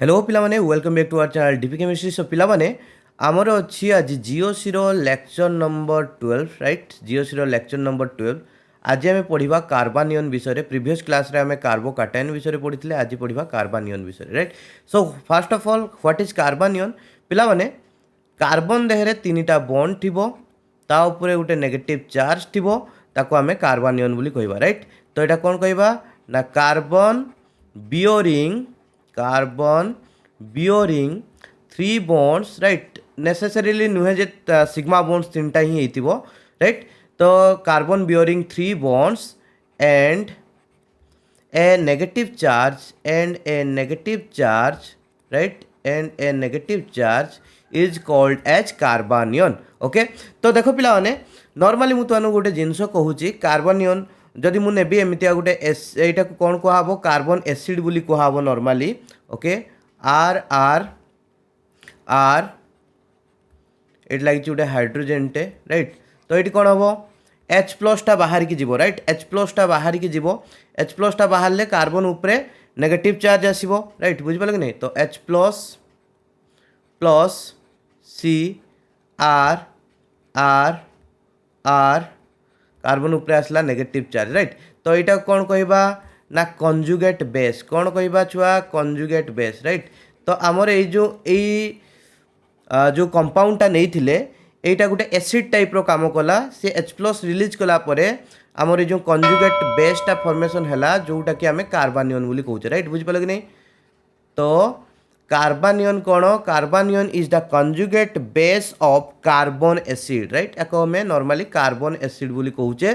Hello पिलामाने welcome back to our channel D P chemistry. So पिलामाने आमर अच्छी आज G O C lecture number 12 right. G O C lecture number 12 आज आम पढ़ा कार्बानियन विषय। प्रीवियस क्लास रे आम कार्बोकाटायन विषय पढ़ी आज पढ़ा कार्बानियन विषय right. So first of all what is carbanion पिलामाने कार्बन देहरे तीनटा बॉन्ड थिबो ता उपरे गोटे नेगेटिव चार्ज थिबो ताको आमे कार्बानियन बोली कहबा राइट। तो एटा कोन कहबा ना carbon bearing three bonds right. Necessarily नुहे जे सिग्मा बॉन्ड्स तीनटा ही हेतिबो राइट। तो carbon bearing three bonds and a negative charge right and a negative charge is called as carbanion. Okay तो देखो पिला माने नॉर्मली मु तुम गोटे जिनस कहूँ कार्बानियन जदि मु नेबी एमतिया गोटे एटा को कौन कहब कार्बन एसिड बोली कहब normally. Okay R R R एट लगी गोटे हाइड्रोजेन टे राइट। तो ये कौन हम एच प्लस टा बाहर की जीवो राइट। एच प्लस टा बाहर की जीवो एच प्लस टा बाहर ले कार्बन उपरे नेगेटिव चार्ज आसीबो राइट। बुझिपाल कि नहीं। तो H plus plus C R R R carbon उपरे आसला नेगेटिव चार्ज राइट। तो यहाँ कौन कहबा ना कंजुगेट बेस। कौन कहबा छुआ कंजुगेट बेस राइट। तो आमर जो कंपाउंडटा नहीं थिले एटा गोटे एसिड टाइप रो काम कला से एच प्लस रिलीज कला परे आमर ये जो कंजुगेट बेसटा फॉर्मेशन हैला जोटा कि आमे कार्बानियन बोली कहूचे राइट। बुझ पाल कि नहीं। तो कार्बानियन कौन carbanion is the conjugate base of carbon acid right. या हमें नॉर्मली कार्बन एसिड बोली कहूचे।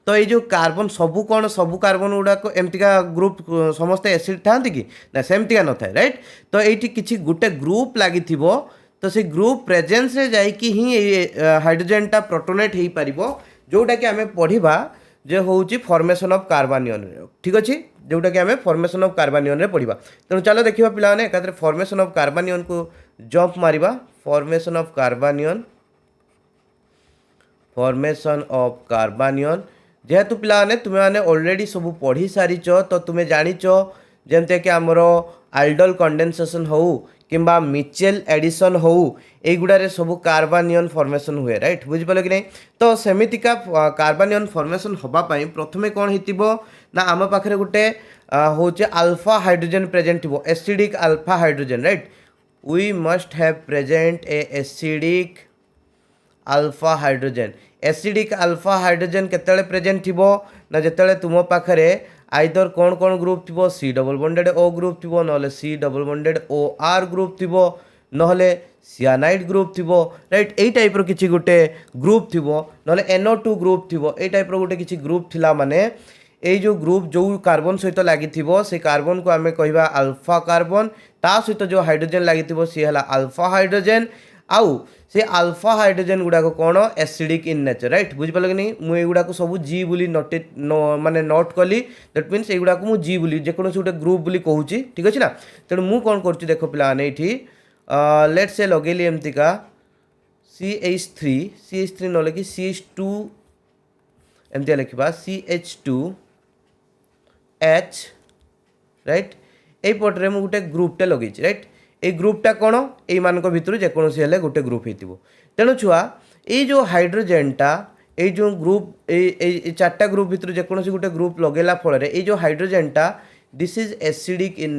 तो ये जो कार्बन सबू कौन सबू कार्बन गुड़ाक एमतीका ग्रुप समस्त एसिड था कि ना सेमतिका न थाए राइट। तो ये किसी गोटे ग्रुप लगी तो से ग्रुप प्रेजेंस रे जाइकी ही हाइड्रोजेनटा प्रोटोनेट हो पार जोटा कि आम पढ़ा जे हूँ फॉर्मेशन ऑफ कार्बानियन ठीक अच्छे जोटा कि आम फॉर्मेशन ऑफ कार्बानियन रे पढ़ा। तेणु चलो देखा पिलाने एकाथरे फॉर्मेशन ऑफ कार्बानियन को जंप मारिबा। फॉर्मेशन ऑफ कार्बानियन जेहेतु पिलाने तुम मैंने ऑलरेडी सब पढ़ी सारीच तो तुम्हें जानीच जमती कि आमर आल्डोल कंडेंसेशन हो किंबा मिचेल एडिशन हो युड़े सब कार्बानियन फॉर्मेशन हुए राइट। बुझिपाल कि नहीं। तो सेमितिका कार्बानियन फॉर्मेशन होगापाई प्रथमे कौन हो ना आम पाखे गोटे हूँ अल्फा हाइड्रोजेन प्रेजेंट थो acidic alpha hydrogen right. We must have present a acidic alpha hydrogen. Acidic alpha hydrogen केतले प्रेजेंट थो ना जिते तुम पाखे आइदर कौन कौन ग्रुप थी C double bonded O group थी ना C double bonded O R group थी ना सियानाइड ग्रुप थी राइट। यही टाइप किसी गोटे ग्रुप थी ना NO2 ग्रुप थी यही टाइप गोटे किसी ग्रुप थिला माने ये जो ग्रुप जो कार्बन सहित लगी से कार्बन को आम कहवा अल्फा कार्बन ता सहित जो हाइड्रोजेन लगी सी है अल्फा हाइड्रोजेन आउ से अल्फा हाइड्रोजेन गुड़ाक कौन एसिडिक इन नेचर राइट। बुझिपाल कि नहीं। मुझे गुड़ाक सब जी बोली माने नोट कली दैट मीन्स युड़ाक मुझे जी बोली जेकोसी गोटे ग्रुप बोली कहूँ ठीक अच्छे ना। तेणु मुझे कौन कर देख पाने ये लेट से लगेली एमतीका CH3 न लिखी CH2 एमती लिखा CH2H राइट। यही पटे मुझे गोटे ग्रुपटे लगे राइट। ये ग्रुपटा कौन ये मानक भितर जेकोसी हेले गोटे ग्रुप हो। तेणु छुआ ये जो हाइड्रोजेनटा ये जो ग्रुप ये चार्टा ग्रुप भितर जेकोसी गोटे ग्रुप लगेला फल ये जो हाइड्रोजेनटा this is acidic in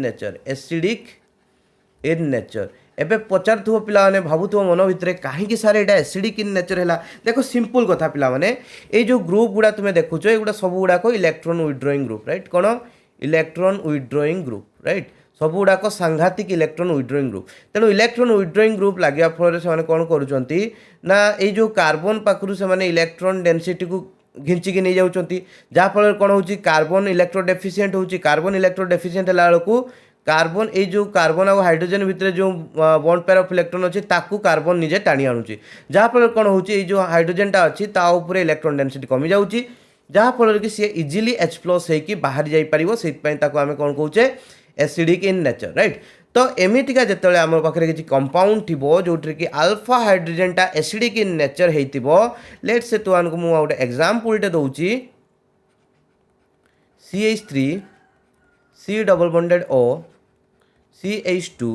nature एबे पचार पिला भावुव मन भितर कहीं सारे यहाँ एसिडिक इन नेचर है। देखो सिंपल कथा पिला माने ये जो ग्रुप गुड़ा तुम्हें देखुच ये सब गुड़ाक इलेक्ट्रॉन विथड्रॉइंग ग्रुप राइट। कौन इलेक्ट्रॉन विथड्रॉइंग ग्रुप राइट। सब गुड़ाक सांघातिक इलेक्ट्रॉन विथड्रॉइंग ग्रुप। तेणु इलेक्ट्रॉन विथड्रॉइंग ग्रुप लगे फल से कौन करा ये जो कार्बन पाखु से इलेक्ट्रॉन डेंसिटी को घिंचिकी नहीं जाऊँच जहाँफल कौन हो कार्बन इलेक्ट्रो डेफिशिएंट हो कार्बन इलेक्ट्रो डेफिशिएंट है कार्बन ये जो कार्बन और हाइड्रोजेन भितर जो बॉन्ड पेयर ऑफ इलेक्ट्रॉन अच्छी ताकू कार्बन निजे टाणी आणुची जहाँफल कौन हो जो हाइड्रोजेनटा अच्छी ताऊपर इलेक्ट्रॉन डेंसिटी कमी जाऊँगी जहाँफल कि सी इजिली H प्लस होकर बाहरी जापर से आम कौन कहे एसिडिक इन नेचर राइट। तो एमतीका जिते आम पाखे किसी कंपाउंड थी जो कि अल्फा हाइड्रोजेनटा एसिडिक इन नेचर हो लेट से तुमको मुझे गोटे एग्जाम्पलटे दूसरी CH3 C double bonded O CH2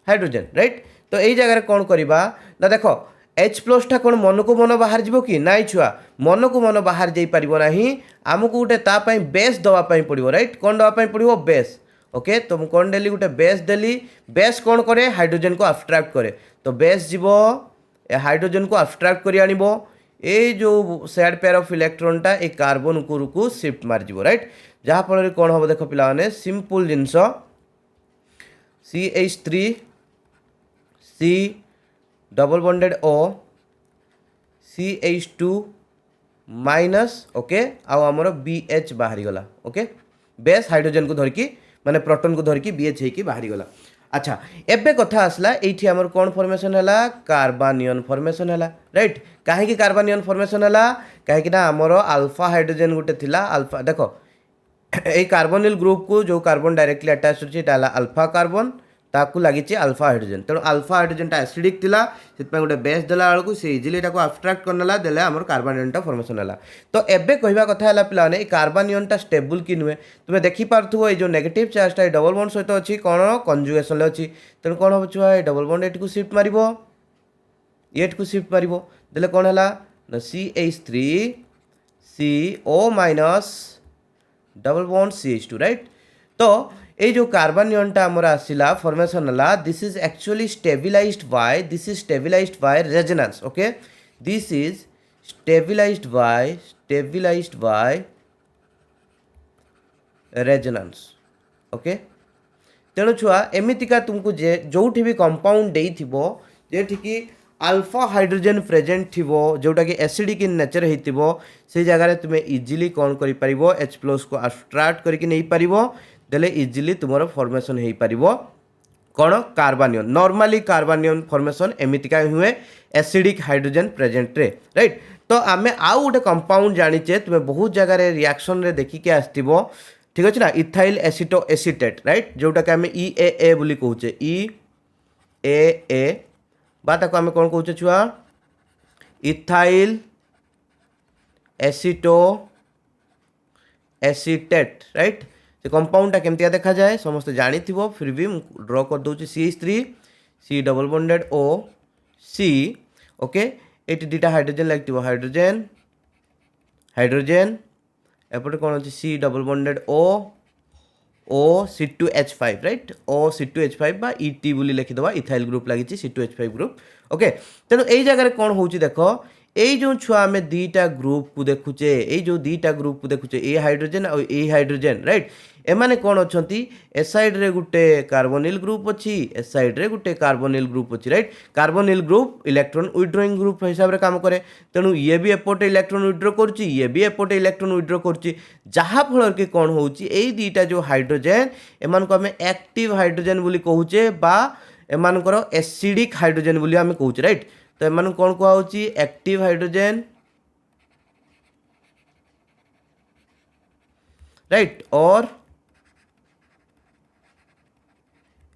hydrogen right. तो यही जगह कौन करवा ना देख H+ टा कौन मन को मन बाहर जीव कि नाई छुआ मन को मन बाहर जाई परिबो नाही आमको गोटे तापाई बेस दवापाई पड़ो राइट। कौन दवापाई पड़ो बेस ओके। तो मुझे कौन देली गोटे बेस देली बेस कौन करे हाइड्रोजन को अब्स्ट्राक्ट करे तो बेस जीव हाइड्रोजन को अब्स्ट्राक्ट कर आनिबो ए जो शेयर्ड पेयर ऑफ इलेक्ट्रॉन टा ए कार्बन को शिफ्ट मारजिबो राइट। जहाँ फल कौन हम देख पे सिंपल जिनस CH3 C double bonded O CH2 minus okay आमर BH बाहरी गला ओके। बेस हाइड्रोजन को धरिकी माने प्रोटॉन को धरिकी BH होइकी बाहरी गला। अच्छा एबे कथा आसला एठी हमर कोन फॉर्मेशन हला कार्बानियन फॉर्मेशन हला राइट। काहे कि कार्बानियन फॉर्मेशन हला काहे कि ना हमर अल्फा हाइड्रोजन गुटे थिला अल्फा देखो ए कार्बोनिल ग्रुप को जो कार्बन डायरेक्टली अटैच होछि ताला अल्फा कार्बन ताकू लगी अल्फा हाइड्रोजन तेणु अल्फा हाइड्रोजन टा एसिडिक थिला सेतपा गोटे बेस देला बेलू से इजिली ताको अब्स्ट्राक्ट करनेला देले हमर कार्बानियन टा फॉर्मेशन हला। तो एबे कहबा कथा हला पिला ने कार्बानियन टा स्टेबल कि नुहे तुमे देखि पारथुओ ए जो नेगेटिव चार्ज टा डबल बॉन्ड सहित अछि कोन कंजुगेशन ले अछि तेणु कोन हो छुआ ए डबल बॉन्ड एट को शिफ्ट मारिबो एट को शिफ्ट मारिबो देले कोन हला ना CH3 CO minus double bond CH2 right. तो ये जो कार्बानियन टा हमर आसिला फॉर्मेशन हला this is actually stabilized by resonance okay. This is stabilized by resonance okay. तेणु छुआ एमितिका तुमको जे जोठी भी कंपाउंड देइथिबो जेठी कि अल्फा हाइड्रोजन प्रेजेंट थिबो जोटा कि एसिडिक इन नेचर हेतिबो से जगह तुमे इजिली कौन करि परिबो H+ को अब्स्ट्राक्ट करके नहीं पारिबो देले इजिली तुमरो फॉर्मेशन हेई पारिबो कौन कार्बानियन। नॉर्मली कार्बानियन फॉर्मेशन एमितिका हुए एसिडिक हाइड्रोजन प्रेजेंट रे राइट। तो आमे आउ गोटे कंपाउंड जानिचे तुमे बहुत जगह रे रिएक्शन रे देखि के आस्तिबो ठीक अछि ना इथाइल एसिटो एसीटेट राइट जोटा कि आमे EAA बोली कहूचे EAA बात को आमे कौन कहूचे छुआ इथाइल एसिटो एसीटेट राइट। से कंपाउंडटा केमतिया देखा जाए समस्त जानी थिबो फिर भी ड्रॉ कर दूची CH3 C double bonded O C okay. Eighty दुटा हाइड्रोजन लागथिबो हाइड्रोजन हाइड्रोजन एपटे कौन अछि C double bonded O C2H5 right O C2H5 बा ET बोली लिखिदबा इथाइल ग्रुप लागि C2H5 ग्रुप ओके। तेणु यही जगह कौन होची देखो ये जो छुआ आम दीटा ग्रुप को देखुचे ये जो दीटा ग्रुप को देखुचे ए हाइड्रोजन और ए हाइड्रोजन राइट एमाने कौन अच्छा ए साइड रे गुटे कार्बोनिल ग्रुप अच्छी ए साइड रे गुटे कार्बोनिल ग्रुप अच्छी right. Carbonyl group electron withdrawing group हिसाब से काम करे तेणु ये भी एपटे इलेक्ट्रॉन विड्रॉ करुच्ची ये भी एपटे इलेक्ट्रॉन विड्रॉ करुच्ची जहाँ फल कि कौन होची ए दीटा जो हाइड्रोजन एमान को आम एक्टिव हाइड्रोजन बोली कहूचे बा एमानकर एसिडिक हाइड्रोजन बोली आम कहूचे राइट। तो एमान कौन कहुची एक्टिव हाइड्रोजन राइट और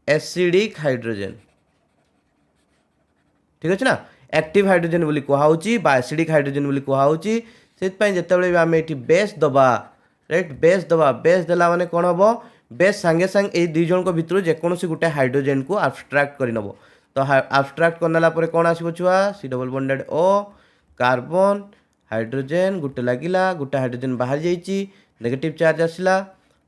एसिडिक हाइड्रोजन ठीक अच्छे ना एक्टिव हाइड्रोजन बोली कहुची बा एसिडिक हाइड्रोजन बोली कहुची से जिते आम ये बेस दबा राइट बेस दबा बेस देला माने कौन हम बेस सांगे सांगे ये दुई जन भितर जेकोसी गोटे हाइड्रोजन को अब्स्ट्राक्ट कर नब। तो अब्स्ट्राक्ट करनेला कौन आसो छुआ C double bonded O carbon hydrogen गोटे लगिला गोटे हाइड्रोजन बाहर जाइए नेगेटिव चार्ज आसला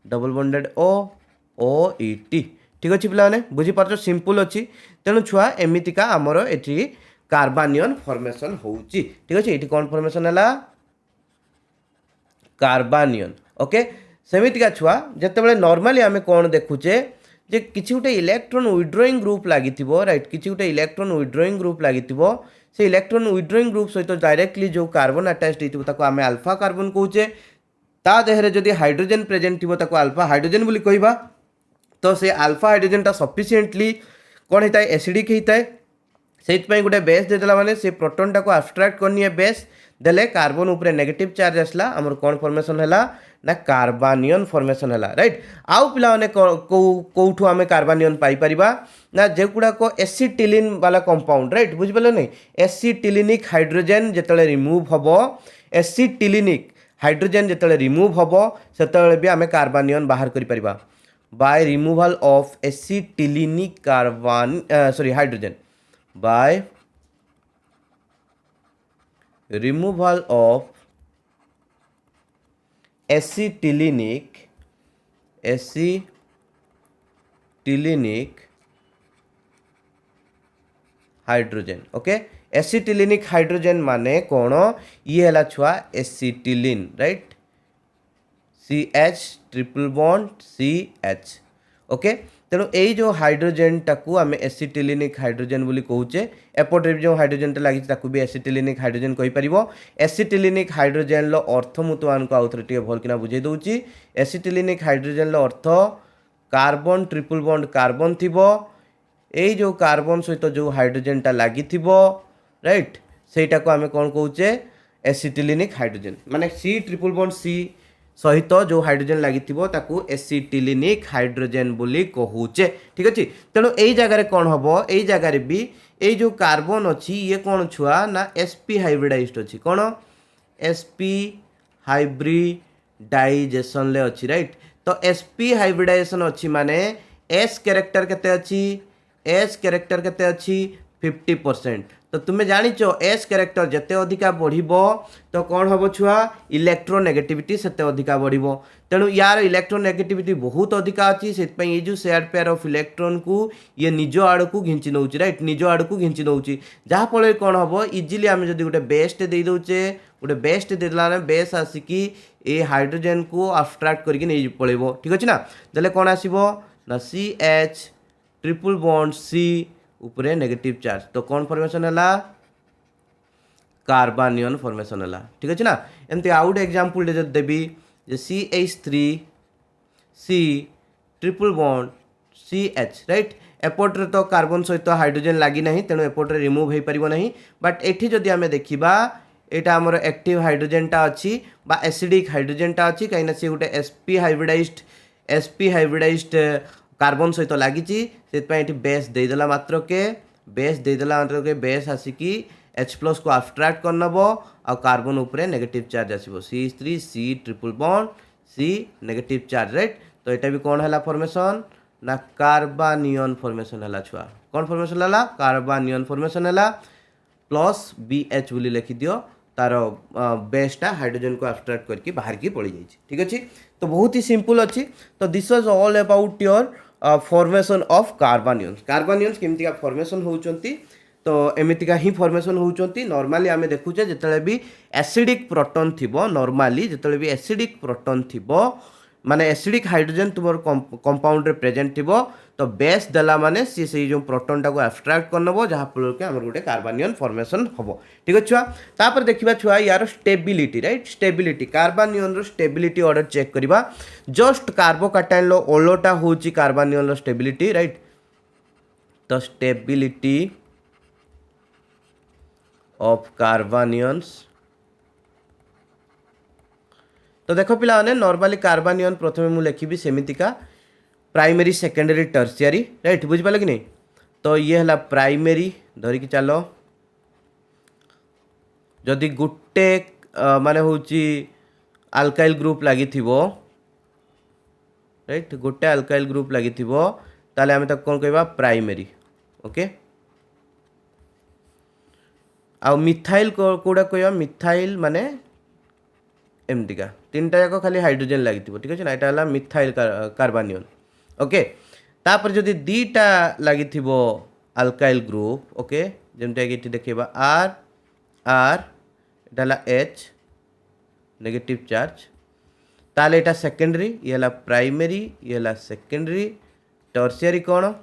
डबल बॉन्डेड OET ठीक अच्छे पे बुझीपार सिंपल अच्छी। तेणु छुआ एमितिका आमर ये कार्बानियन फॉर्मेशन होउची ठीक अच्छे। ये कौन फॉर्मेशन है कार्बानियन ओके। सेमितिका छुआ जिते नॉर्मली आम कौन देखुचे जे किसी गोटे इलेक्ट्रॉन विड्रॉइंग ग्रुप लगी राइट किसी गोटे इलेक्ट्रॉन विड्रॉइंग ग्रुप लगी से इलेक्ट्रॉन विड्रॉइंग ग्रुप सहित डायरेक्टली जो कार्बन अटैच्ड होता आम अल्फा कार्बन कहूचे ता देहरे जदि हाइड्रोजन प्रेजेंट थी अल्फा हाइड्रोजन बोली कहबा। तो से अल्फा हाइड्रोजन सफिशिएंटली कौन होता है एसिडिक होता है से गोटे बेस देदेला माने से प्रोटॉन टाको अब्स्ट्राक्ट करनी बेस देले कार्बन उपरे नेगेटिव चार्ज आसला आमर कौन फॉर्मेशन है ना कार्बानियन फॉर्मेशन है राइट। आउ पिलाने कौठू आम कार्बानियन पाई परिबा ना जेगुड़ाक एसिटिलिन वाला कंपाउंड राइट बुझिपारे नहीं एसिटिलिनिक हाइड्रोजन जिते रिमूव हम एसिटिलिनिक हाइड्रोजन जिते रिमूव हम से भी आम कार्बानियन बाहर कर परिबा by removal of acetylenic hydrogen, by removal of acetylenic hydrogen. Okay, acetylenic hydrogen माने कौन, ये है छुआ acetylene, right, CH triple bond CH। Okay, तेणु यही जो हाइड्रोजेन टाकू आम एसिटिलिनिक हाइड्रोजेन बोली कहूचे, एपटे जो हाइड्रोजेन लगी भी एसिटिलिनिक हाइड्रोजेन कहीपर। एसिटिलिनिक हाइड्रोजेन रो अर्थ मु तुमको आउ थे भलकिना बुझे दूची। एसिटिलिनिक हाइड्रोजेन रो अर्थ कार्बन ट्रिपल बॉन्ड कार्बन थिबो, यही जो कार्बन सहित जो हाइड्रोजेनटा लगी, राइट, सेटा को आम कौन कहूचे एसिटिलिनिक हाइड्रोजेन। माने C ट्रिपल बॉन्ड C सहित जो हाइड्रोजेन लगी एसिटिलिनिक हाइड्रोजेन बोली कहूचे। ठीक अच्छे, तेणु यही जगह कौन हम, यही जगह भी ये जो कार्बन अच्छी ये कौन छुआ ना sp हाइब्रिडाइज्ड अच्छी, कौन sp हाइब्रिडाइजेशन ले अच्छी, राइट। तो sp हाइब्रिडाइजेशन अच्छी माने s कैरेक्टर केते अच्छी, s कैरेक्टर केते अच्छी 50%। तो तुम्हें जानिच एस कैरेक्टर जिते अधिका बढ़ तो कौन हम छुआ इलेक्ट्रोनेगेटिविटी सेते अधिका बढ़, तेणु यार इलेक्ट्रोनेगेटिविटी बहुत अधिका अच्छी, से ये जो शेयर पेयर ऑफ इलेक्ट्रॉन को ये निज आड़ को घिंची नौ, राइट, निज आड़ को घिंची नौ, जहाँफल कौन हम इजिली आम जब गोटे बेस्ट दे दौचे, गोटे बेस्ट देदेला बेस आसिकी ये हाइड्रोजेन को अब्स्ट्राक्ट करके नहीं पड़ेब। ठीक अच्छे ना, देले कौन आसो ना CH ट्रिपल बॉन्ड C उपरे नेगेटिव चार्ज, तो कौन फॉर्मेशन है, कार्बानियन फॉर्मेशन है। ठीक अच्छे ना, एमती आउ गोटे एग्जांपल जो देवी CH3C triple bond CH, right, एपट्रे तो कार्बन सहित हाइड्रोजेन लगी ना, तेणु एपट्रे रिमूव हो पार ना, बट एठी जदि आम देखा यहाँ आमर एक्टिव हाइड्रोजेनटा अच्छी बा एसिडिक हाइड्रोजेनटा अच्छी, कहीं सी गोटे sp हाइब्रिडाइज्ड कार्बन सहित लगी, से बेस देदेला मात्र के बेस आसिकी H+ को अब्स्ट्राक्ट कर नब आ कार्बन उपरे नेगेटिव चार्ज आसो CH3C triple bond C negative charge, right. तो यहाँ भी कौन है फॉर्मेशन ना कार्बानियन फॉर्मेशन है छुआ, कौन फॉर्मेशन है कार्बानियन फॉर्मेशन है, प्लस BH बोली लिखि दियो, तार बेसटा हाइड्रोजन को अब्स्ट्राक्ट करके बाहर की पड़ी जाइए। ठीक अच्छे, तो बहुत ही सिंपल अच्छी। तो this was all about your formation of carbanions. Carbanions केमती फॉर्मेशन होउचंती, तो एमितिका ही फॉर्मेशन होउचंती। नॉर्मली आमे देखुचे जेतले भी एसिडिक प्रोटॉन थिबो, नॉर्मली जेतले भी एसिडिक प्रोटॉन थिबो माने एसिडिक हाइड्रोजन तुमर कंपाउंड रे प्रेजेंट थिबो, तो बेस देला माने सी से जो प्रोटॉन टाको एब्स्ट्रैक्ट कर नबो, जहाँ फल के हमर गोटे कार्बानियन फॉर्मेशन हबो। ठीक अछि छुआ, तापर देखिबा छुआ यार स्टेबिलिटी, राइट, स्टेबिलिटी कार्बानियन रो स्टेबिलिटी ऑर्डर चेक करबा। जस्ट कार्बोकैटायन लो ओलोटा होची कार्बानियन रो स्टेबिलिटी, राइट। तो स्टेबिलिटी ऑफ कार्बानियंस, तो देखो पिला ने नॉर्मली कार्बानियन प्रथमे मु लिखी सेमितिका प्राइमरी सेकेंडरी टर्शियरी, राइट, बुझी पाले कि नहीं। तो ये है प्राइमरी धरिकी चलो, जदि गोटे माने होची अल्काइल ग्रुप लगी थिबो, राइट, गोटे अल्काइल ग्रुप लगी थिबो, ताले हमें तक कौन कहबा प्राइमरी। ओके, आ मिथाइल कोड़ा कहबा मिथाइल माने एमतिका तीनटा जाक खाली हाइड्रोजन लगी। ठीक अच्छे ना, यहाँ मिथाइल कार्बानियन। ओके, तापर जदि दीटा लगी अल्काइल ग्रुप, ओके, जमती कि देखा are are Etah H negative charge, ताले एटा सेकेंडरी, ये है प्राइमरी, ये है सेकेंडरी। टर्शियरी कौन,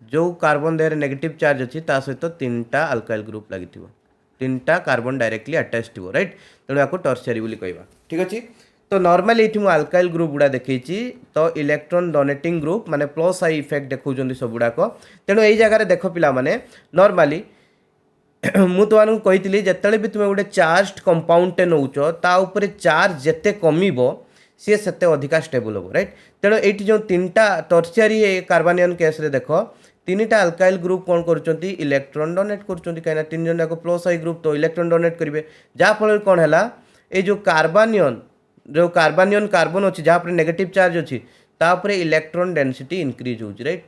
जो कार्बन देहरे नेगेटिव चार्ज अच्छी ता सहित तीनटा अल्काइल ग्रुप लगी, तीनटा कार्बन डायरेक्टली अटैच थी, राइट, तेणु आपको टर्शियरी बोली कहबा। ठीक अच्छे, तो नॉर्मली ये मुझे अल्काइल ग्रुप गुड़ा देखी, तो इलेक्ट्रॉन डोनेटिंग ग्रुप माने प्लस आई इफेक्ट देखुं सब गुड़ाक। तेणु यही जगह देख पिला माने नॉर्मली मु तुमको कही जिते भी तुम गोटे चार्ज कंपाउंड नौच ता उपरे चार्ज जिते कमिबो सी सेते अधिका स्टेबल हम, राइट। तेणु ये जो तीनटा टर्शियरी कार्बानियन केस रे देख तीनटा अल्काइल ग्रुप कौन कर इलेक्ट्रॉन डोनेट कर, कहीं तीन जन जाक प्लस आई ग्रुप तो इलेक्ट्रॉन डोनेट करेंगे, जहाँफल कौन है ये जो कार्बानियन जो कार्बानियन कार्बन अच्छी जहाँ पर नेगेटिव चार्ज अच्छी तापर इलेक्ट्रॉन डेंसिटी इंक्रीज हो राइट।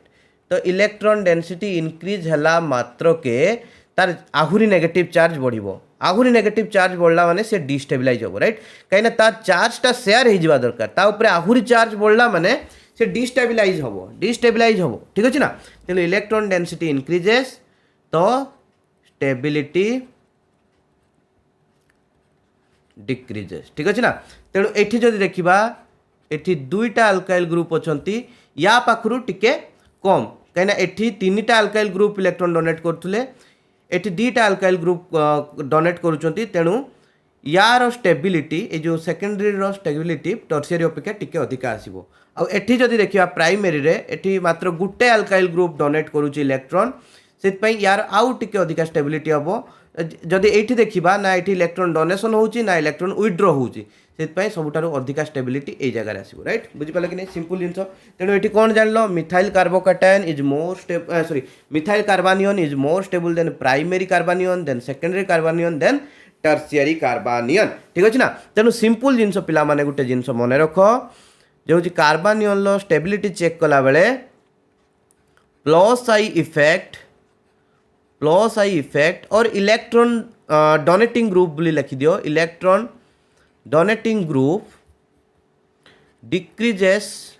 तो इलेक्ट्रॉन डेंसिटी इंक्रीज है मात्र के तार आहुरी नेगेटिव चार्ज बढ़ो आहुरी नेगेटिव चार्ज बढ़ला माने से डिस्टेबिलाइज हो राइट कहीं तार चार्जटा सेयार हो दरकार तापर आहुरी चार्ज बढ़ला माने से डिस्टेबिलाइज हम ठीक अच्छे ना। तेणु इलेक्ट्रॉन डेंसिटी इंक्रीजेस तो स्टेबिलिटी डिक्रीजेस ठीक अच्छे ना। तेणु एठी जदि देखिबा एठी दुईटा अल्काइल ग्रुप अछंती या पाखरु टिके कम कहीं एठी तीनटा अल्काइल ग्रुप इलेक्ट्रॉन डोनेट करथुले एठी दीटा अल्काइल ग्रुप डोनेट करूछंती। तेणु यार स्टेबिलिटी ये जो सेकेंडरी रो स्टेबिलिटी टर्शियरी अपेक्षा टिके अधिक आसीबो। आ एठी जदि देखिबा प्राइमरी रे एठी मात्र गुटे अल्काइल ग्रुप डोनेट करूची इलेक्ट्रॉन से यार आउ टिके अधिक स्टेबिलिटी हबो। जदि एठी देखिबा ना एठी इलेक्ट्रॉन डोनेशन होउची ना इलेक्ट्रॉन विथड्रॉ होउची से सबुठारु अधिक स्टेबिलिटी ए जगह आसीबो राइट बुझी पाले कि नहीं सिंपल जिंस। तेणु एठी कोन जानलो methyl carbocation is more sorry methyl carbanion is more stable than primary carbanion then secondary carbanion then tertiary carbanion ठीक अच्छे ना। तेणु सिंपल जिंस पिला माने गुटे जिंस मन रख जो कार्बानियन लो स्टेबिलिटी चेक कला बेले प्लस आई इफेक्ट और इलेक्ट्रॉन डोनेटिंग ग्रुप बोली लिखि दियो electron donating group decreases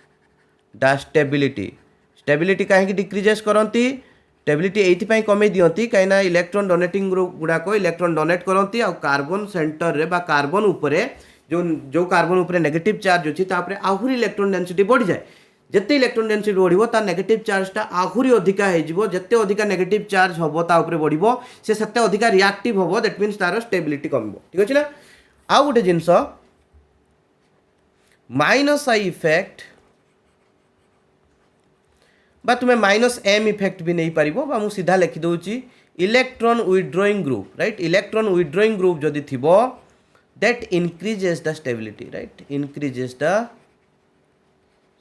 the stability कहीं डिक्रीजेस करती स्टेबिलिटी ये कमे दिखती कहीं इलेक्ट्रॉन डोनेटिंग ग्रुप गुड़ाक इलेक्ट्रॉन डोनेट करती आ कार्बन सेंटर रे बा कार्बन उपरे जो कार्बन उपरे नेगेटिव चार्ज अच्छी तापर आहुरी इलेक्ट्रॉन डेंसिटी बढ़ी जाए जिते इलेक्ट्रॉन डेंसिटी बढ़ो तार नेगेटिव चार्जटा आहुरी अधिका हो जिते अधिका नेगेटिव चार्ज हम तापर बढ़ो से अधिका रिएक्टिव हम दैट मीन्स तार स्टेबिलिटी कम ठीक अच्छे ना। आउ गोटे जिनस माइनस आई इफेक्ट बा तुम्हें माइनस एम इफेक्ट भी नहीं पारिबो बा मु सीधा लिखि दउची electron withdrawing group right electron withdrawing group जदि थिबो that increases the stability right increases the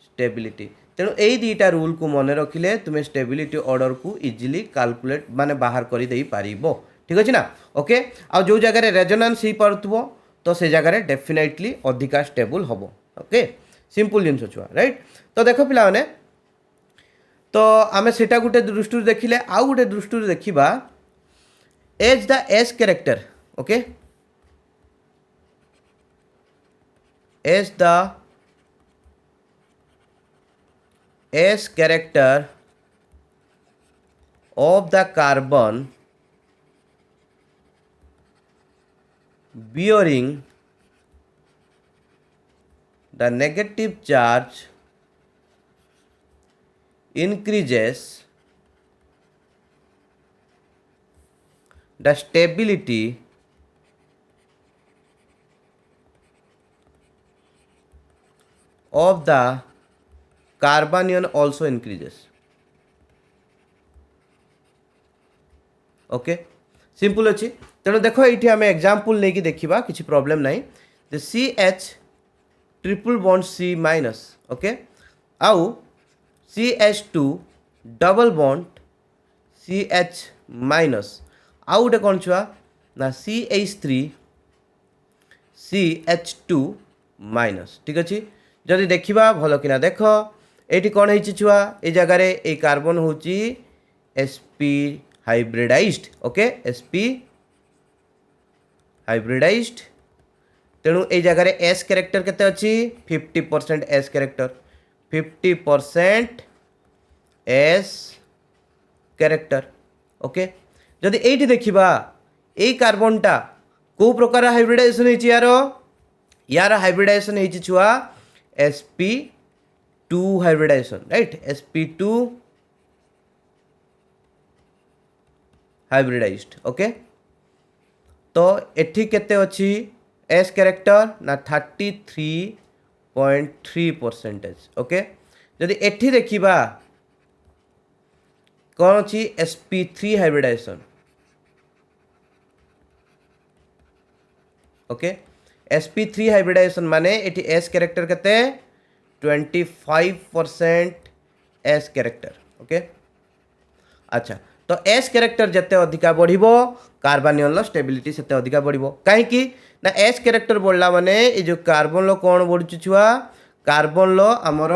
stability. तेणु यही दुईटा रूल को मन रखिले तुम्हें स्टेबिलिटी ऑर्डर को इजिली कैलकुलेट माने बाहर कर दे पारिबो ठीक अच्छे ना। ओके आ जो जगह रेजोनेंस ही पड़थबो तो से जगह डेफिनेटली अधिका स्टेबल हम ओके सिंपल जिनस छुआ राइट। तो देख पिला माने तो आमे सेटा गुटे दृष्टि देखिले आउ गुटे दृष्टि देखिबा as the S character okay as the S character of the carbon bearing the negative charge increases the stability of the carbanion also increases. Okay simple अच्छी तेणु देख ये आम एग्जाम्पल नहीं कि देखा किसी प्रॉब्लम नहीं the C H triple bond C minus okay आउ C H two double bond C H minus आउ गोटे कौन छुआ ना C H three C H two minus ठीक अच्छे जदि देखा भल कि देख ये कौन है छुआ ये जगार ये कार्बन हूँ sp hybridized okay sp hybridized तेणु ये जगह एस कैरेक्टर केते अच्छी 50% S character 50% S character okay जदि ये देखा ये कार्बनटा को प्रकार हाइब्रिडाइजेशन यार हाइब्रिडाइजेशन है छुआ sp2 hybridization right sp2 hybridised okay तो एठी केते अच्छी एस कैरेक्टर ना 33.3% ओके जदि एठी देखिबा कौन अच्छी sp3 hybridisation okay sp3 hybridisation माने एठी एस कैरेक्टर केते 25% एस कैरेक्टर ओके अच्छा तो एस कैरेक्टर जिते अधिका बढ़िबो कार्बानियन स्टेबिलिटी सेते अधिका बढ़िबो कहीं ना एस कैरेक्टर बढ़ला माने ये जो कार्बन लो कौन बढ़ुची छुआ कार्बन लो आमर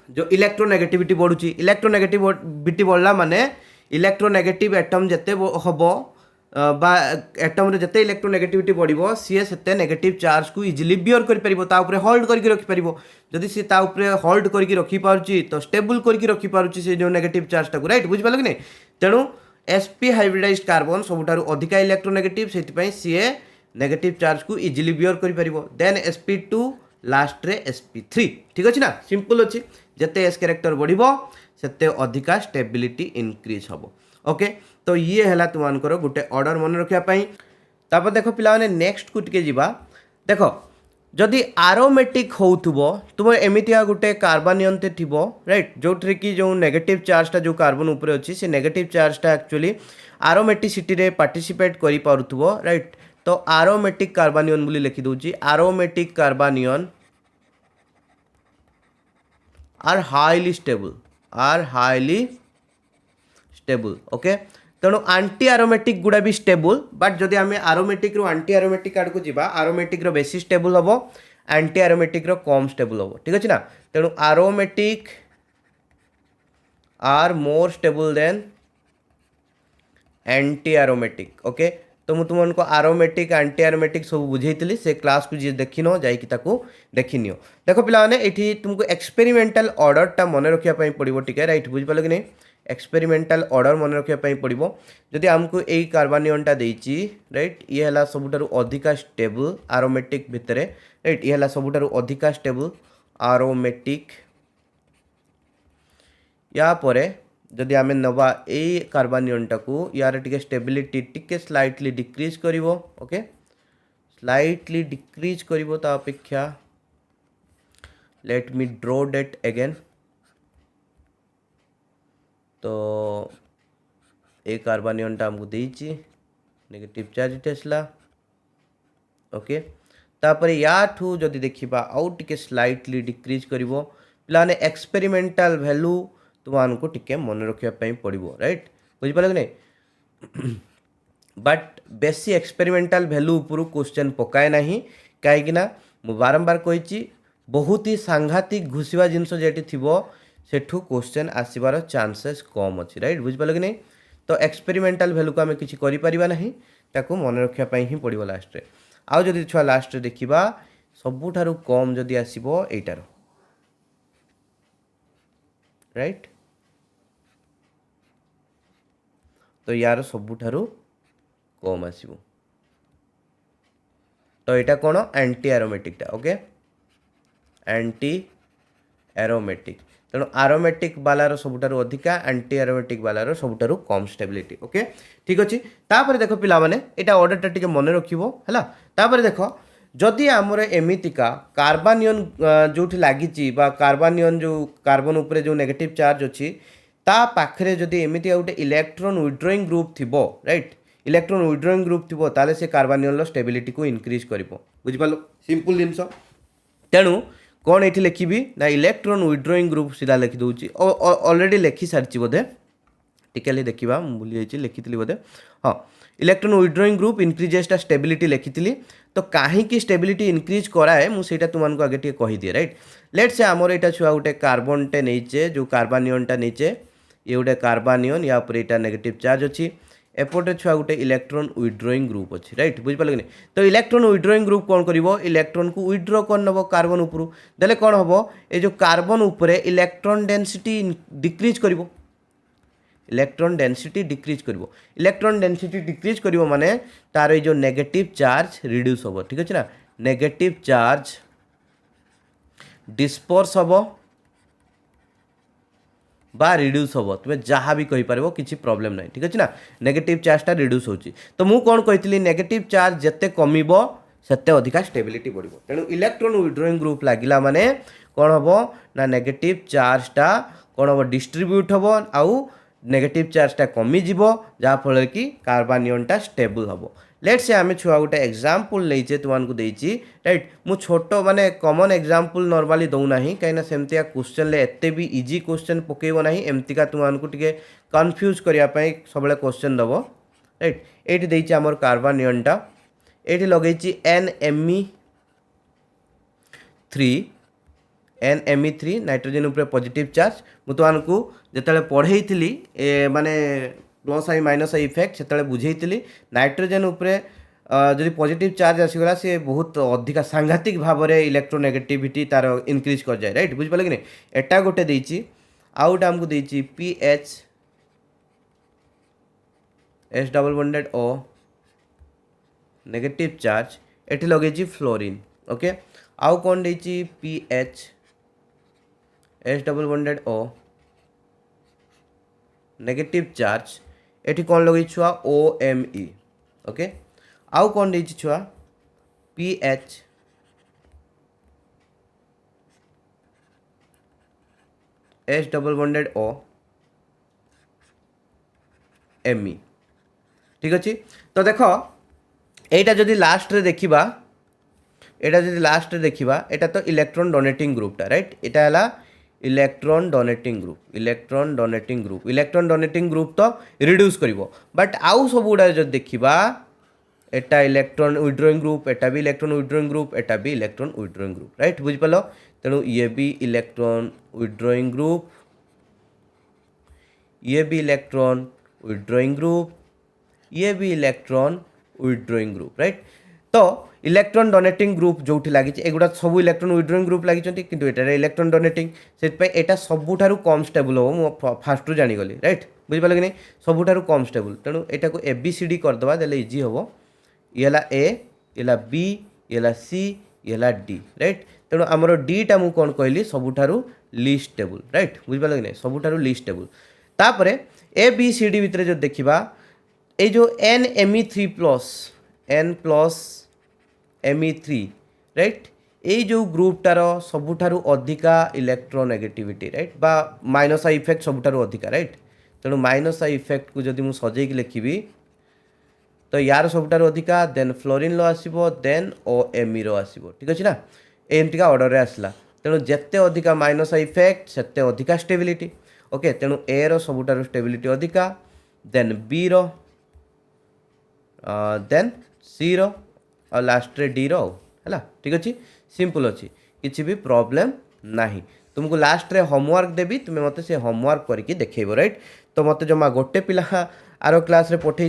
जो इलेक्ट्रोनेगेटिविटी बढ़ुची इलेक्ट्रोनेगेटिविटी बढ़ला माने इलेक्ट्रोनेगेटिव एटम जिते हम बा एटम रे जते इलेक्ट्रोनेगेटिविटी बढ़िबो सी सेते नेगेटिव चार्ज को इजिली बियर करि परिबो ता ऊपर होल्ड करके रखि परिबो जदि सी ता ऊपर होल्ड करके रखि पारुची तो स्टेबल करके रखि पारुची से जो नेगेटिव चार्ज टाको राइट बुझ पालो कि नहीं तेणु sp हाइब्रिडाइज्ड कार्बन सबुठारु अधिका इलेक्ट्रोनेगेटिव सेति पई सी नेगेटिव चार्ज को इजिली बियर करि परिबो देन sp2 लास्ट रे sp3 ठीक अछि ना सिंपल अछि जते एस कैरेक्टर बढ़िबो सेते अधिका स्टेबिलिटी इंक्रीज हबो ओके तो ये है तुमकर गोटे ऑर्डर मन रखापी तापर देख पे नेक्स्ट को टिके जीवा देख जदि आरोमेटिक होउथुबो तुम एमितिया गोटे कार्बानियन थे थिबो राइट जो कि जो नेगेटिव चार्जटा जो कार्बन ऊपर अच्छी से नेगेटिव चार्जटा एक्चुअली आरोमेटिसिटी रे पार्टिसिपेट करि पारुथुबो राइट तो आरोमेटिक कार्बानियन बोली लिखि दउची आरोमेटिक कार्बानियन आर हाईली स्टेबल ओके तेणु आंटी आरोमेटिक गुड़ा भी स्टेबल बट जदि आम आरोमेटिक रू आंटी आरोमेटिक आड़ को जीवा आरोमेटिक रो बेसी स्टेबल हम आंटी आरोमेटिक रो कम स्टेबल हम ठीक अच्छे ना तेणु aromatic are more stable than anti aromatic okay तो मुझे तुमको आरोमेटिक आंटी आरोमेटिक सब बुझेली से क्लास को जी देखिन जाकि देखी नियो देख पे ये तुमको एक्सपेरिमेंटल ऑर्डरटा मन रखापी पड़ो टे राइट बुझिपाल कि नहीं एक्सपेरिमेंटल ऑर्डर मन रखापी पड़ो जदि आमको यही कार्बानियनटा देती राइट ये है सबुठारु अधिका स्टेबल आरोमेटिक भितर राइट ये है सबुठारु अधिका स्टेबल आरोमेटिक या परे जदि आम नवा यही कार्बानियनटा को यार टिके स्टेबिलिटी टिके स्लाइटली डिक्रीज करिवो ओके स्लाइटली डिक्रीज करिवो ता अपेक्षा let me draw that again तो ए कार्बानियनटा हमको देइची नेगेटिव चार्ज टेस्ला ओके तापर याठू जदि देखिबा आउ टिके स्लाइटली डिक्रीज करिवो पिलाने एक्सपेरिमेंटल वैल्यू तुमको टिके मन रखापी पड़ो राइट बुझिपाल कि नहीं बट बेसी एक्सपेरिमेंटल वैल्यू उपर क्वेश्चन पकाए ना कहीं मु बारंबार कही बहुत ही सांघातिक घुषा जिनस जेटी थी सेठू क्वेश्चन आसबार चांसेस कम अच्छी राइट बुझिपाल कि नहीं तो एक्सपेरिमेंटल वैल्यू को आम किसी ताकू मन रखापी ही पड़ो लास्ट आउ जदि छुआ लास्ट देखा सबुठारु कम जदि आसो एटार राइट तो यार सबुठारु कम आसो तो यहाँ कौन एंटी एरोमेटिकटा ओके एंटी एरोमेटिक तेणु आरोमेटिक बालार सबुठारु अधिका एंटी एरोमेटिक बालार सबुठारु कम स्टेबिलिटी ओके ठीक अच्छे तापर देख पिला माने एटा ऑर्डरटा टिके मन रखिबो हला तापर देख जदि आमर एमितिका कार्बानियन जो लगी कार्बानियन जो कार्बन उपरे जो नेगेटिव चार्ज अच्छी ता पाखरे जदि एमिति गोटे इलेक्ट्रॉन विड्रॉइंग ग्रुप थिबो राइट इलेक्ट्रॉन विड्रॉइंग ग्रुप थिबो ताले से कार्बानियन स्टेबिलिटी को इंक्रीज करिवो बुझिपालो सिंपल जिनस तेणु कौन ये लिखी ना इलेक्ट्रॉन विड्रॉइंग ग्रुप सीधा लिखि दूची ऑलरेडी लिखि सारी बोधे टिके देखा भूली जाइए लिखी बोधे हाँ इलेक्ट्रॉन विड्रॉइंग ग्रुप इंक्रीजेसटा स्टेबिलिटी लिखी तो कहीं स्टेबिलिटी इंक्रीज कराए मुझे तुमको आगे टे कहीदिए राइट लेट से आमर यहाँ छुआ गोटे कार्बन टे नहींचे जो कार्बानियनटा नहींचे ये गोटे कार्बानियन या यहाँ नेगेटिव चार्ज अच्छी एपटे छुआ गोटे इलेक्ट्रॉन विड्रॉइंग ग्रुप अच्छी राइट बुझिपाल कि नहीं तो इलेक्ट्रॉन विड्रॉइंग ग्रुप कौन करिवो इलेक्ट्रॉन को विड्रॉ कर नब कार्बन उपरू देले कौन हम ये जो कार्बन उपरे इलेक्ट्रॉन डेंसिटी डिक्रीज करिवो इलेक्ट्रॉन डेंसिटी डिक्रीज करिवो इलेक्ट्रॉन डेंसिटी डिक्रीज करिवो माने तार ये जो नेगेटिव चार्ज रिड्यूस होबो ठीक अछि ना नेगेटिव चार्ज डिस्पर्स होबो बा रिड्यूस होबो तुम जहाँ भी कहि पारबो किछि प्रॉब्लम नहीं ठीक अछि ना नेगेटिव चार्जटा रिड्यूस होची तो मु कोन कहितली नेगेटिव चार्ज जत्ते कमिबो सेते अधिका स्टेबिलिटी बढ़िबो तेणु इलेक्ट्रॉन विड्रॉइंग ग्रुप लागिला माने कोन होबो ना नेगेटिव चार्जटा कोन होबो डिस्ट्रीब्यूट होबो आउ नेगेटिव चार्जटा कमी जीवो जहाँ फल कि कार्बानियनटा स्टेबल होबो लेट से आम छुआ गोटे एग्जाम्पल नहीं तुमको देती राइट मु छोट माने कॉमन एग्जाम्पल नॉर्मली दौना कहीं सेमतिया क्वेश्चन एत भी इजी क्वेश्चन पकेब ना एमतीका तुमको टे कन्फ्यूज करने सब क्वेश्चन दब राइट ये देती आमर कार्बानियनटा ये लगे NMe3 नाइट्रोजन उपरे पॉजिटिव चार्ज मु तुमको जिते पढ़े माने plus I minus I effect से बुझे नाइट्रोजन उपरे जदि पॉजिटिव चार्ज आसीगला सी बहुत अधिक सांघातिक भाव में इलेक्ट्रोनेगेटिविटी तार इनक्रीज कर जाए राइट बुझिपारे कि नहीं एटा गोटे देछि आउ गोटे आमको देछि PH S double bonded O negative charge eighty लगे फ्लोरीन ओके आउ कौन देछि PH S double bonded O negative charge eighty कौन लगे छुआ OMe ओके आउ कौन देछि छुआ PH S double bonded O Me ठीक अच्छे तो देख एटा जदि लास्ट रे देखिबा एटा जदि लास्ट रे देखिबा एटा तो इलेक्ट्रॉन डोनेटिंग ग्रुपटा राइट एटा हला इलेक्ट्रॉन डोनेटिंग ग्रुप तो रिड्यूस करिवो बट आउ सब गुडा जदि देखिबा एटा इलेक्ट्रॉन विथड्रॉइंग ग्रुप एटा भी इलेक्ट्रॉन विथड्रॉइंग ग्रुप एटा भी इलेक्ट्रॉन विथड्रॉइंग ग्रुप राइट बुझ पालो तेणु ये भी इलेक्ट्रॉन विथड्रॉइंग ग्रुप ये भी इलेक्ट्रॉन विथड्रॉइंग ग्रुप ये भी इलेक्ट्रॉन विथड्रॉइंग ग्रुप राइट तो इलेक्ट्रॉन डोनेटिंग ग्रुप जो लगी एगुड़ा सब इलेक्ट्रॉन विथड्रॉइंग ग्रुप लगी किंतु एटा इलेक्ट्रॉन डोनेटिंग से एटा सबुठारु कम स्टेबल हो मु फास्ट जानीगली राइट बुझिपाल कि नहीं सबुठारु कम स्टेबल तेणु एटा को ABCD करदे देले इजी हम ये A ये B ये C ये D राइट तेणु आमर Dटा मु कौन कहली सबुठारु लीस्ट स्टेबल राइट बुझिपाल कि नहीं सबुठारु लीस्ट स्टेबल तापर ABCD भितर जो देखिबा ये जो NMe3 plus N plus Me3 right ये जो ग्रुपटार सबुठारु अधिका इलेक्ट्रोनेगेटिविटी राइट बा माइनस आई इफेक्ट सबुठारु अधिका राइट तेणु माइनस आई इफेक्ट को जदि मुझे सजेक लिखी तो यार सबुठारु अधिका देन फ्लोरीन लो आसीबो देन OMe रो आसीबो ठीक अछि ना एमटिका ऑर्डर रे आसला तेणु जेते अधिका माइनस आई इफेक्ट सेते अधिका स्टेबिलिटी ओके तेणु A रो सबुठारु स्टेबिलिटी अधिका देन B रो देन C रो और लास्ट रे D रो है ठीक अच्छे सिंपल अच्छी किसी भी प्रॉब्लम नहीं तुमको लास्ट रे होमवर्क देवी तुम्हें मत से होमवर्क करके देखो राइट तो मत जमा गोटे पिला आरो क्लास रे पठे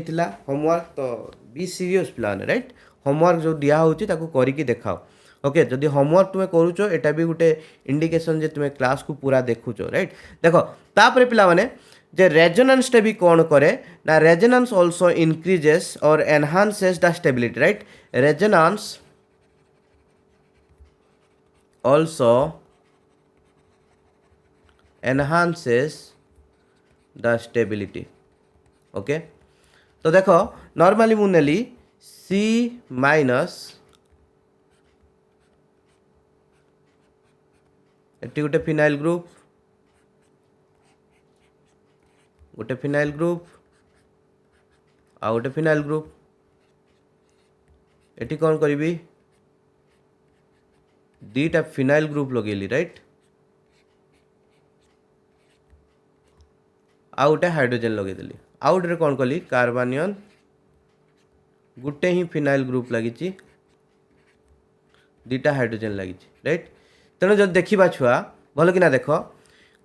होमवर्क तो बी सीरियस पिला राइट होमवर्क जो दिया होची ताको करके देखाओ ओके जदि होमवर्क तुम्हें करूच एटा भी गोटे इंडिकेशन जे तुम्हें क्लास को पूरा देखुच राइट देखो तापर पिला माने जे रेजोनेंस टे भी कौन करे ना रेजोनेंस ऑल्सो इंक्रीजेस और enhances the stability right resonance also enhances the stability okay तो देखो नॉर्मली मु नेली C माइनस एटी गोटे फिनाइल ग्रुप आ गोटे फिनाइल ग्रुप एटी कौन करी दीटा फिनाइल ग्रुप लगेली राइट आउ गोटे हाइड्रोजन लगेदेली आउ गोटे कौन कली कार्बानियन गोटे ही फिनाइल ग्रुप लगी दीटा हाइड्रोजन लगी राइट तेणु जब देखा छुआ भल कि देख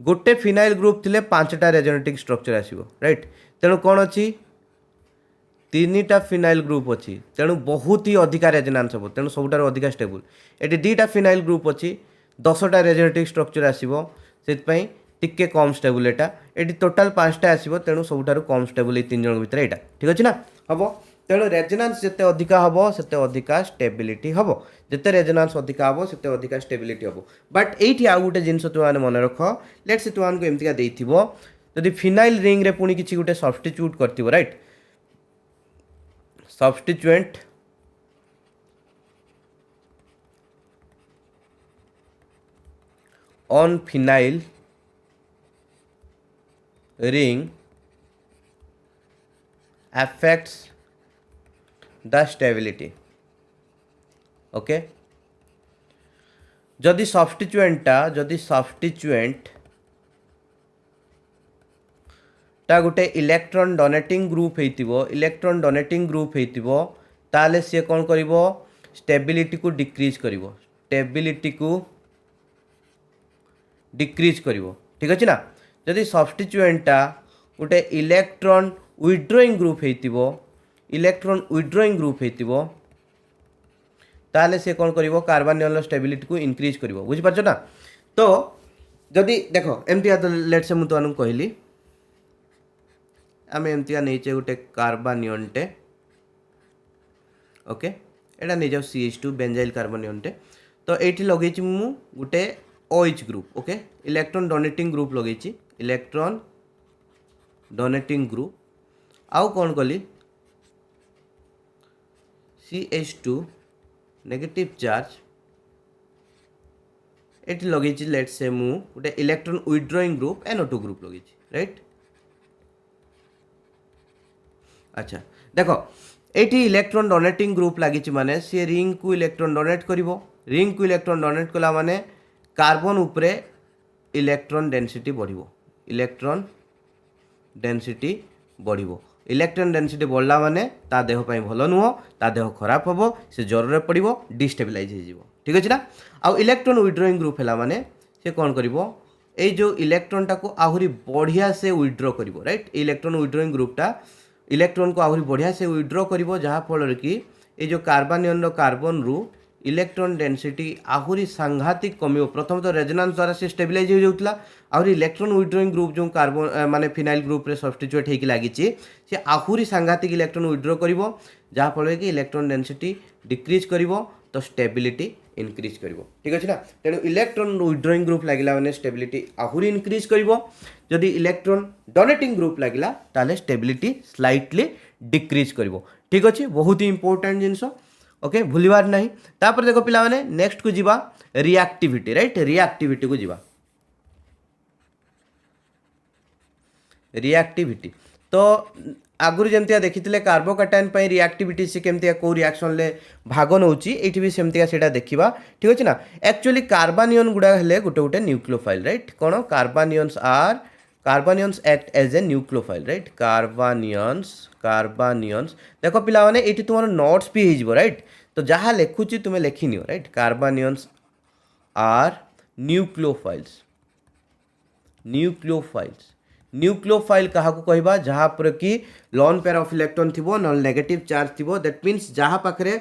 गोटे फिनाइल ग्रुप थिले 5टा रेजोनेटिक स्ट्रक्चर आसीबो राइट तेणु कौन अच्छी 3टा फिनाइल ग्रुप अच्छी तेणु बहुत ही अधिका रेजोनेंस हम तेणु सबुठार अधिका स्टेबल ये 2टा फिनाइल ग्रुप अच्छी 10टा रेजोनेटिक स्ट्रक्चर आसीबो सेतपई टिके कम स्टेबल एटा ये टोटाल 5टा आसीबो तेणु सबुठार कम स्टेबल ये 3 जन भितर एटा ठीक अछि ना हबो तेणु रेजोनेंस जिते अधिका हबो सेते अधिका स्टेबिलिटी हबो जिते रेजोनेंस अधिका हबो सेते अधिका स्टेबिलिटी हबो बट एठी आ गुटे जिंस तुम माने मन रख लेट्स से तुमको एमतिका देइथिबो जदि फिनाइल रिंग रे पुनी किछि गुटे सब्स्टिट्यूट करथिबो right substituent on phenyl ring affects the stability okay जदि सब्स्टिट्यूएंट टा गोटे इलेक्ट्रॉन डोनेटिंग ग्रुप हेतिबो ताले सी कौन करिवो स्टेबिलिटी को डिक्रीज करिवो ठीक अछि ना जदि सब्स्टिट्यूएंट टा गोटे इलेक्ट्रॉन विथड्रॉइंग ग्रुप हेतिबो ताले से कौन करिवो कार्बनियन स्टेबिलिटी को इंक्रीज करिवो बुझि पारछ ना तो जदि देखो एमती लेट से मु तो कहली आम एमती नहीं गोटे कार्बनियन टे ओके एटा नहीं जाओ CH2 बेंजाइल कार्बनियन टे तो ये लगे मु गोटे OH group okay electron donating group लगे इलेक्ट्रॉन डोनेटिंग ग्रुप आउ कौन कली CH2 नेगेटिव चार्ज ये लगे लेट से मु गोटे electron withdrawing group NO2 group लगे राइट अच्छा देखो ये इलेक्ट्रॉन डोनेटिंग ग्रुप लगी माने सी रिंग को इलेक्ट्रॉन डोनेट करिवो रिंग को इलेक्ट्रॉन डोनेट कला माने कार्बन उपरे इलेक्ट्रॉन डेंसिटी बढ़िबो बढ़ला माने ता देह पई भलो नुह ता देह खराब हबो से ज्वर पड़िबो डिस्टेबिलाइज हो जिवो ठीक अछि ना आ इलेक्ट्रॉन विथड्रॉइंग ग्रुप हैला माने से कौन करिवो ए जो इलेक्ट्रॉन टा को आहुरी बढ़िया से विथड्रॉ करिवो राइट इलेक्ट्रॉन विथड्रॉइंग ग्रुप टा इलेक्ट्रॉन को आहुरी बढ़िया से विथड्रॉ करिवो जहाँ फल कि ये जो कार्बनियन कार्बन रु इलेक्ट्रॉन डेंसिटी आहुरी सांघातिक कमिवो प्रथम तो रेजोनेंस द्वारा से स्टेबिलाइज हो जाउतला आहुरी इलेक्ट्रॉन विथड्रॉइंग ग्रुप जो कार्बन माने फिनाइल ग्रुप रे सब्स्टिट्यूट हेकि लागिछि से आहुरी सांघातिक इलेक्ट्रॉन विथड्रॉ करिवो जहाँ फल कि इलेक्ट्रॉन डेंसिटी डिक्रीज करिवो तो स्टेबिलिटी इनक्रीज करिवो ठीक अछि ना तेणु इलेक्ट्रॉन विथड्रॉइंग ग्रुप लागिला माने स्टेबिलिटी आहुरी इनक्रीज करिवो जदि इलेक्ट्रॉन डोनेटिंग ग्रुप लागिला ताले स्टेबिलिटी स्लाइटली डिक्रीज करिवो ठीक अछि बहुत ही इंपोर्टेंट जिंस ओके भूलिबार नहीं तापर देखो पिला माने नेक्स्ट को जीवा रिएक्टिविटी राइट रिएक्टिविटी को जीवा रिएक्टिविटी तो आगुरी जमतिया देखिथिले कार्बोकैटायन पई रिएक्टिविटी से केमतिया को रिएक्शन ले भाग नउची एठी भी सेमतिया सेटा देखिबा ठीक अछि ना एक्चुअली कार्बनियन गुडा हेले गुटे गुटे न्यूक्लियोफाइल राइट कोन carbanions act as a nucleophile right carbanions देखो पिला माने एठी तुमर नोट्स भी हे जिवो राइट तो जहाँ लिखुची तुमे लिखिनियो राइट कार्बनियंस आर न्यूक्लियोफाइल कहा को कहबा जहाँ पर कि लोन पेयर ऑफ इलेक्ट्रॉन थिबो न नेगेटिव चार्ज थिबो दैट मीन्स जहाँ पाखरे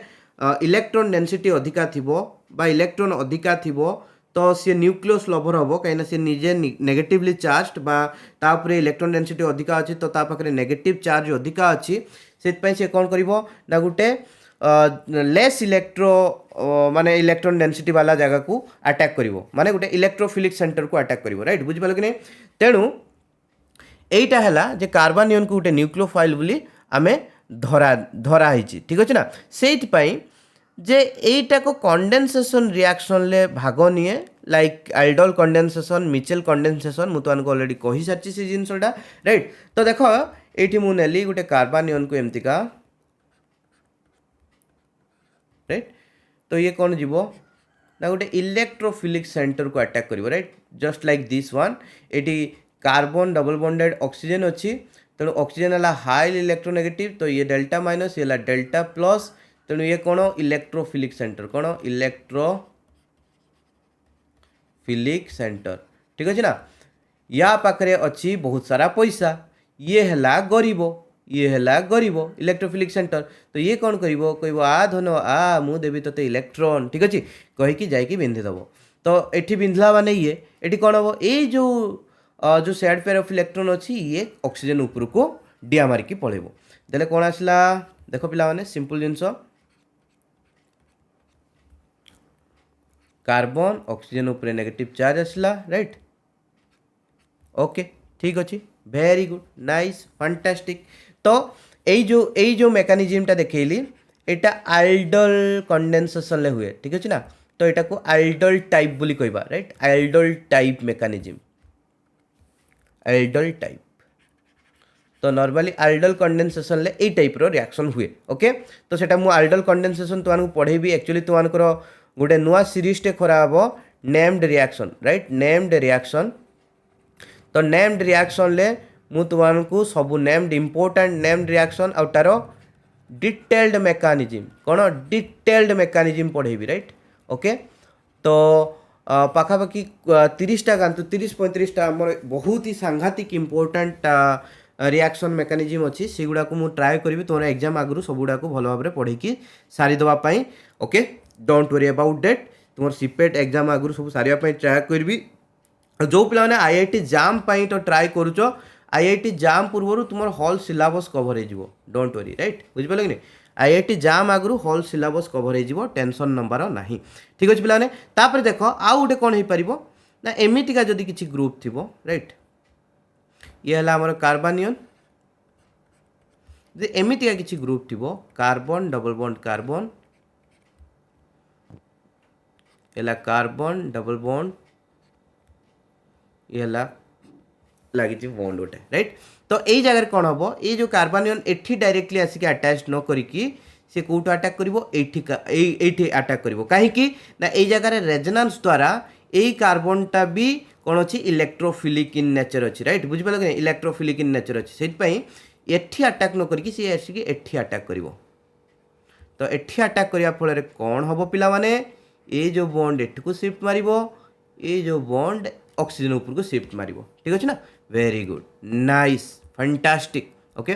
इलेक्ट्रॉन डेंसिटी अधिका थिबो बा इलेक्ट्रॉन अधिका थिबो तो सी न्यूक्लियस लवर हम कहीं सी निजे नेगेटिवली चार्ज बा तापरे इलेक्ट्रॉन डेंसिटी अधिका अच्छी तो ता पाखरे नेगेटिव चार्ज अधिका अच्छी से कौन करिवो ना गुटे लेस माने इलेक्ट्रॉन डेंसिटी वाला जगह को अटैक करिवो माने गुटे इलेक्ट्रोफिलिक सेंटर को अटैक करिवो राइट बुझि पालो कि नहीं तेणु एटा हैला जे कार्बनियन को गुटे न्यूक्लियोफाइल बोली आमे धरा हिची ठीक अछि ना सेइत पई जे एटा को कंडेंसेशन रिएक्शन ले भाग निए लाइक आल्डोल कंडेंसेशन मिचेल कंडेंसेशन मु तो ऑलरेडी कहि सारची से जिंसटा राइट तो देखो एठी मु नेली गुटे कार्बनियन को एमतिका राइट तो ये कौन जीवो ना गोटे इलेक्ट्रोफिलिक सेंटर को अटैक करिवो right just like this one at carbon double bonded oxygen अच्छी तेणु ऑक्सीजन है हाई इलेक्ट्रोनेगेटिव तो ये डेल्टा माइनस ये डेल्टा प्लस तेणु ये कौन इलेक्ट्रोफिलिक सेंटर कौन इलेक्ट्रोफिलिक सेंटर ठीक अच्छे ना या पाखरे अच्छी बहुत सारा पैसा ये है गरीब इलेक्ट्रोफिलिक सेंटर तो ये कौन करिवो कहबो आ धन आ मु देवी तते इलेक्ट्रॉन ठीक अच्छे कहीकि जाइकी बिंधि दबो तो एठी बिंधला माने ये एठी कौन हम ये जो सेड पेयर ऑफ इलेक्ट्रॉन अच्छी ये ऑक्सीजन ऊपर को डिया मारिकी पळेबो देले कौन आसला देखो पिला माने सिंपल जिंस कार्बन ऑक्सीजन ऊपर नेगेटिव चार्ज आसला राइट ओके ठीक अच्छे वेरी गुड नाइस फैंटास्टिक तो यही जो मेकानिज्म टा देखैली एटा आल्डोल कंडेंसेशन ले हुए ठीक अच्छे ना तो एटा को आल्डोल टाइप बोली कहबा राइट आल्डोल टाइप मेकानिज्म आल्डोल टाइप तो नॉर्मली आल्डल कंडेनसेशन ले ए टाइप रो रिएक्शन हुए ओके तो सेटा मु आल्डल कंडेनसेशन तुमको पढ़ेबी एक्चुअली तुमको गोटे नुआ सीरीज टे खरा हबो named reaction right named reaction तो नेम्ड रिएक्शन ले मु तुमको सब नेम्ड इंपोर्टेंट नेम्ड रिएक्शन आउ तार डिटेल्ड मेकानिज्म कौन डिटेल्ड मेकानिज्म पढ़ेबी राइट ओके तो पाखापाखि 30टा गांतु 30-35टा आमर बहुत ही सांघातिक इंपोर्टेंट रिएक्शन मेकानिज्म अच्छी से गुड़ा को मुझे ट्राए करी तुम एग्जाम आगु सब गुड़ा भल भाव में पढ़ी सारी देवाई okay don't worry about that तुम सीपेट एग्जाम आगु सब सारे ट्राए करी जो पे आईआईटी जाम पाई तो ट्राए करुच आईआईटी जाम पूर्व तुम हॉल सिलेबस कवर हो डोंट वरी राइट बुझिपाल कि नहीं आईआईटी जाम आगु हॉल सिलेबस कवर हो टेंशन नंबर ना ठीक अच्छे पे तापर देख आउ गोटे कौन हो पार ना एमतीका जदि किसी ग्रुप थी राइट ये है आमर कार्बानियन एमतीका किसी ग्रुप थी कार्बन डबल बॉन्ड कार्बन ये कार्बन डबल बॉन्ड ये लगी बॉन्ड गोटे राइट तो यही जगह कौन हम ये जो कार्बानियन एठी डायरेक्टली आसिक अटैच न करिकी से कौट अटैक कर अटैक कर कहीं ना यही जगह रेजोनेंस द्वारा यही कार्बनटा भी कौन अच्छी इलेक्ट्रोफिलिक इन नेचर अच्छी राइट बुझिपाल कि इलेक्ट्रोफिलिक इन नेचर अच्छी से एठी अटैक न करिकी सी आसिक एठी अटैक कर तो एठी अटैक करने फल कौन हम पिला माने ये जो बॉन्ड एठी को शिफ्ट मार ये जो बॉन्ड ऑक्सीजन ऊपर को शिफ्ट मार ठीक अच्छे ना very good nice fantastic okay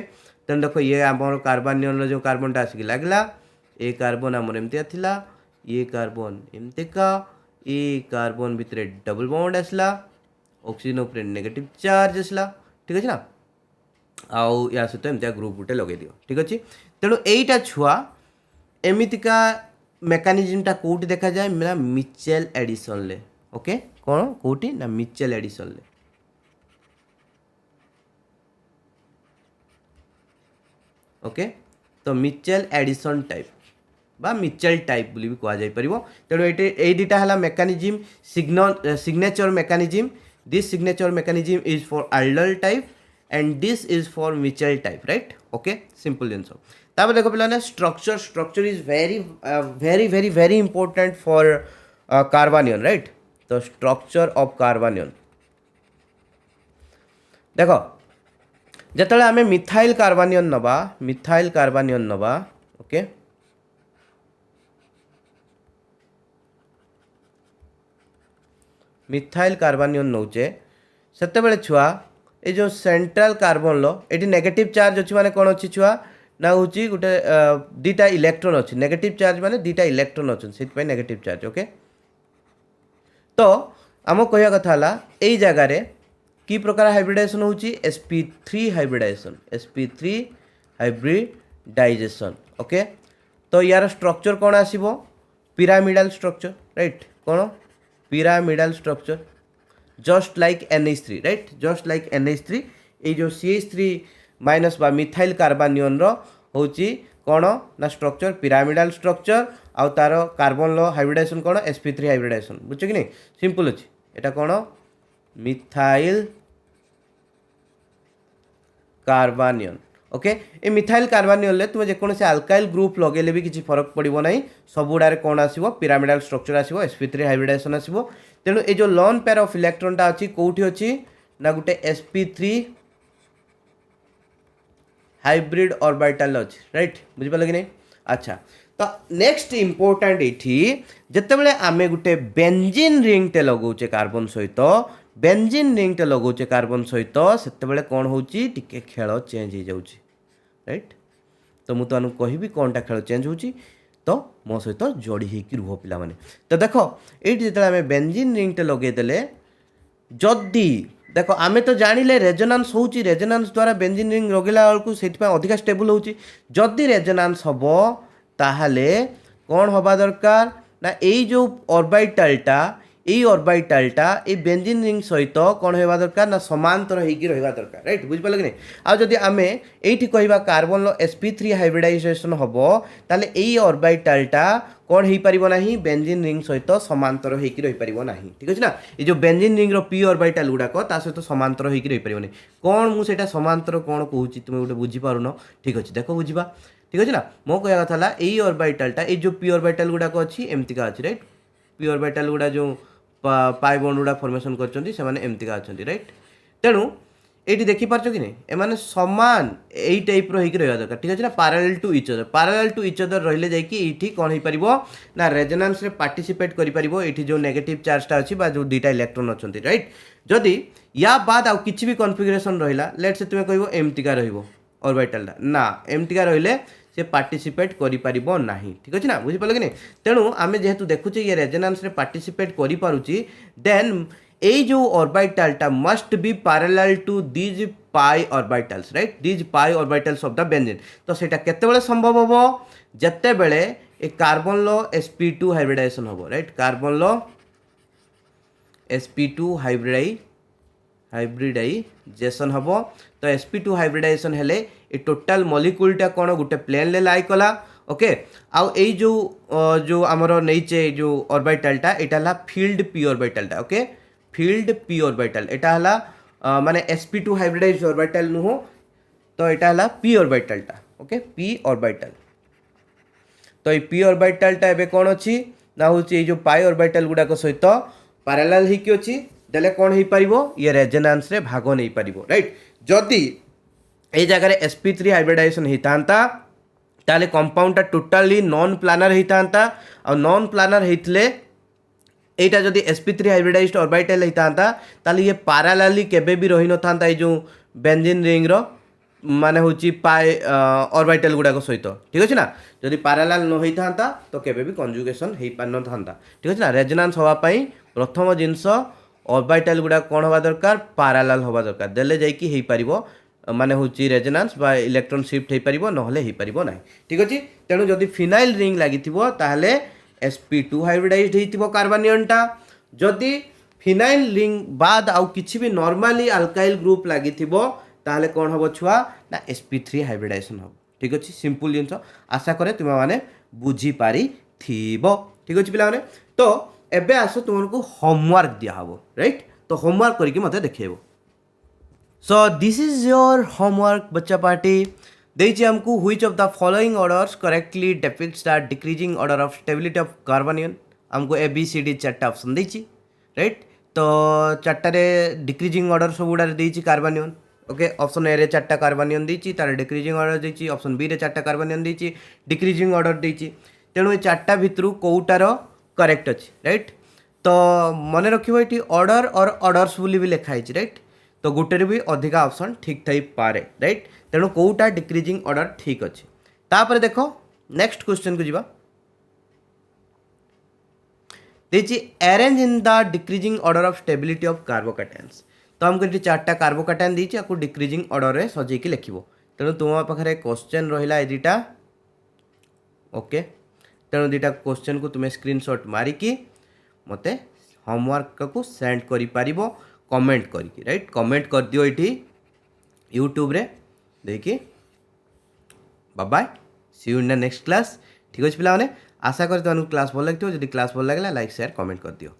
तेना देख ये आम कार्बानियन जो कार्बनटा आसिक लगला ये कार्बन आमर एमती थिला ये कार्बन एमतीका ये कार्बन भितर डबल बॉन्ड आसला ऑक्सीजन ऊपर नेगेटिव चार्ज आसला ठीक अच्छे ना आउ या सहित एमती ग्रुप गोटे लगे दियो ठीक अच्छे तेणु यहीटा छुआ एमतीका मेकानिजमटा कौटी देखा जाए मेरा मिचेल एडिशन ले ओके कौन कौटी ना मिचेल एडिशन ले ओके तो मिचेल एडिशन टाइप बा मिचेल टाइप बोली भी कह जाई परिबो तेणु ये दुटा है mechanism signature mechanism this signature mechanism is for aldol type and this is for Michael type right okay simple जिनस तापर देखो पे structure structure is very very very very important for carbanion right तो स्ट्रक्चर ऑफ कार्बानियन देखो जिते आम methyl कार्बानियन नवा okay methyl कार्बानियन नौचे से छुआ ये जो सेंट्रल कार्बन लो ये नेगेटिव चार्ज अच्छी माने कौन अच्छी छुआ ना हूँ गोटे दीटा इलेक्ट्रॉन अच्छी नेगेटिव चार्ज माने दीटा इलेक्ट्रॉन अच्छे से नेगेटिव चार्ज ओके तो आम कह कथा यही जगार कि प्रकार हाइब्रिडाइजेशन होची sp3 hybridisation sp3 hybridisation okay तो यार स्ट्रक्चर कौन आसीबो पिरामिडल स्ट्रक्चर राइट कौन pyramidal structure just like NH3 right just like NH3 ये जो CH3 माइनस बा मिथाइल कार्बानियन रो होची कौन ना स्ट्रक्चर पिरामिडल स्ट्रक्चर आउ तार कार्बन लो हाइब्रिडाइजेशन कौन sp3 हाइब्रिडाइजेशन बुझ कि नहीं सिंपल अच्छी एटा कौन मिथाइल कार्बानियन ओके ये मिथाइल कार्बानियन ले तुम जेकोसी आल्काइल ग्रुप लगे भी किसी फरक पड़ो ना सब गुड़ारे कौन आसो पिरामिडल स्ट्रक्चर आसो sp3 हाइब्रिडाइजेशन आसो तेणु ये जो लोन पेयर ऑफ इलेक्ट्रॉनटा अच्छी कौटी अच्छी ना गोटे sp3 हाइब्रिड ऑर्बिटल अच्छी राइट बुझिपाल कि नहीं अच्छा तो नेक्स्ट इंपोर्टेंट ये जिते आम गोटे बेंजीन रिंग टे लगाऊे कार्बन सहित बेंजीन रिंग टे लगाऊे कार्बन सहित से कौन हो खेल चेंज हो जाऊँगी राइट तो मुझे तुमको कहबी कौनटा खेल चेंज हो तो मो सहित जोड़ी होकर रुह पिला माने तो देख ये जो आम बेंजीन रिंग टे लगेदेले जदि देख आम तो जानिले रेजोनेंस होची रेजोनेंस द्वारा बेंजीन रिंग लगेला बेलू से अधिका स्टेबल होची जदि रेजोनेंस हम ताहले कौन हवा दरकार ना यही जो ऑर्बिटलटा এই অরবিটালটা এই বেঞ্জিন রিং সহিত কোণ হওয়া দরকার না সমান্তর হইকি রহবা দরকার রাইট বুঝিপারল কি না আর যদি আমি এইটি কহিবা কার্বনর sp3 হাইব্রিডাইজেসন হব তাহলে এই অরবিটালটা কোণ হইপারিব নাহি বেঞ্জিন রিং সহিত সমান্তর হইকি রহিপারিব নাহি ঠিক আছে না এই যে বেঞ্জিন রিংর p অরবিটাল গুড়াক তা সহিত সমান্তর হইকি রহিপারিব নাহি কোণ মু সেটা সমান্তর কোণ কହୁছি তুমি গোটে বুঝিপারুন ঠিক আছে দেখো বুঝিবা ঠিক আছে না মো কয়া কথা হলা এই অরবিটালটা এই যে p অরবিটাল গুড়াক ଅଛି এমতিকা ଅଛି রাইট p অরবিটাল গুড়া যে পাই বন্ড গুড়া ফর্মেসন করছেন সেমানে এমতিকা অଛନ୍ତି রাইট তেণু এইটি দেখিপারছ কি না এমানে সমান এই টাইপ্র হইকি রহবা দরকার ঠিক আছে না প্যারালাল টু ইচ অদর রহলে যাইকি এইটি কোণ হইপারিব না রেজোনান্সরে পার্টিসিপেট করিপারিব এইটি যে নেগেটিভ চার্জটা ଅଛି বা যে দুইটা ইলেক্ট্রন অଛନ୍ତି রাইট যদি या बाद आउ किछि भी कन्फिगरेशन रहिला लेट्स से तुमे कहबो एमटिका रहिबो ऑर्बिटलटा ना एमटिका रहिले से पार्टिसिपेट करि परिबो नाही ठीक अछि ना बुझि पले कि नै तेनु आमे जेहेतु देखुचे ये रेजोनेंस रे पार्टिसिपेट करि पारुची देन এই जो ऑर्बिटलटा must be parallel to this pi orbitals right this pi orbitals of the benzene तो सेटा केते बेले संभव होबो जत्ते बेले ए कार्बन लो sp2 हाइब्रिडाइजेशन होबो राइट कार्बन लो sp2 हाइब्रिडाइजेशन हम तो sp2 हाइब्रिडाइजेशन हेले ए टोटल मॉलिक्यूलटा कौन गोटे प्लेन ले लाई कला ओके आउ ए जो आमर नहींचे जो ऑर्बिटलटा एटा हला फील्ड p ऑर्बिटलटा ओके फील्ड p ऑर्बिटल एटा हला माने sp2 हाइब्रिडाइज ऑर्बिटल नुहो तो एटा हला p ऑर्बिटलटा ओके p ऑर्बिटल तो ये p ऑर्बिटलटा एबे कौन अछि ना होची जो पाई ऑर्बिटल गुडा को सहित पैरेलल ही कि अछि देले कौन हो पारिबो ये रेजोनेंस रे भाग नहीं पारिबो राइट जदि ए जगह रे sp3 हाइब्रिडाइजेशन हितांता ताले कंपाउंडटा टोटली नॉन प्लानर हितांता और नॉन प्लानर हितले एटा जदि sp3 हाइब्रिडाइज्ड ऑर्बिटल हितांता ताले ये पैरेलली केबे भी रहि न थांता ए जो बेंजीन रिंग रो माने होची पाई ऑर्बिटल गुडा को सहित ठीक अछि ना जदि पैरेलल न होई थांता तो केबे भी कंजुगेशन हेई पार न थांता ठीक अछि ना रेजोनेंस होवा पई प्रथम जिंस ऑर्बिटल गुडा कौन हवा दरकार पैरेलल हवा दरकार देले जाइकी हेई परिबो माने होची रेजोनेंस बा इलेक्ट्रॉन शिफ्ट हेई परिबो नहले हेई परिबो नाही ठीक अछि तेनु जदि फिनाइल रिंग लागिथिबो ताहले sp2 हाइब्रिडाइज्ड हेइथिबो कार्बनियनटा जदि फिनाइल रिंग बाद आउ किछि भी नॉर्मली अल्काइल ग्रुप लागिथिबो ताहले कौन हबो छुआ ना sp3 हाइब्रिडाइजेशन हबो ठीक अछि सिंपल जिंस आशा करे तुम माने बुझी पारी थिबो ठीक अछि पिला माने तो एबे आसो तुमको होमवर्क दिया हबो राइट तो होमवर्क करके मते देखेबो so this is your homework बच्चा पार्टी देछि हमको which of the following orders correctly depicts the decreasing order of stability of carbanion हमको ए बी सी डी चारटा ऑप्शन देछि राइट तो चारटा रे डिक्रीजिंग ऑर्डर सब गुडा देछि कार्बनियन ओके ऑप्शन ए रे चारटा कार्बनियन देछि तार डिक्रीजिंग ऑर्डर देछि ऑप्शन बी रे चारटा कार्बनियन देछि डिक्रीजिंग ऑर्डर देछि तेणु ए चारटा भितरु कोउटार करेक्ट अच्छी राइट तो मन रखिबो एटी ऑर्डर और ऑर्डर्स बोली भी लिखा है राइट तो गोटे भी अधिका ऑप्शन ठीक थई पारे राइट तेणु कोउटा डिक्रीजिंग ऑर्डर ठीक अच्छे तापर देखो नेक्स्ट क्वेश्चन को जीवा देछि arrange in the decreasing order of stability of carbocations तो हमको ये चारटा कार्बोकैटायन देछि आपको डिक्रीजिंग ऑर्डर रे सजे के लिखिबो तेणु तुम पाखरे क्वेश्चन रहिला ए दुटा ओके तेणु दुटा क्वेश्चन को तुम्हें स्क्रीनशॉट मारिकी मते होमवर्क को सेंड करि पारिबो कमेंट करिकी राइट कमेंट कर दियो एठी यूट्यूब रे देखि bye bye see you in the next class ठीक अछि पिला माने आशा करी तुमको क्लास भल लागथियो जदि क्लास भल लागला लाइक शेयर कमेंट कर दियो।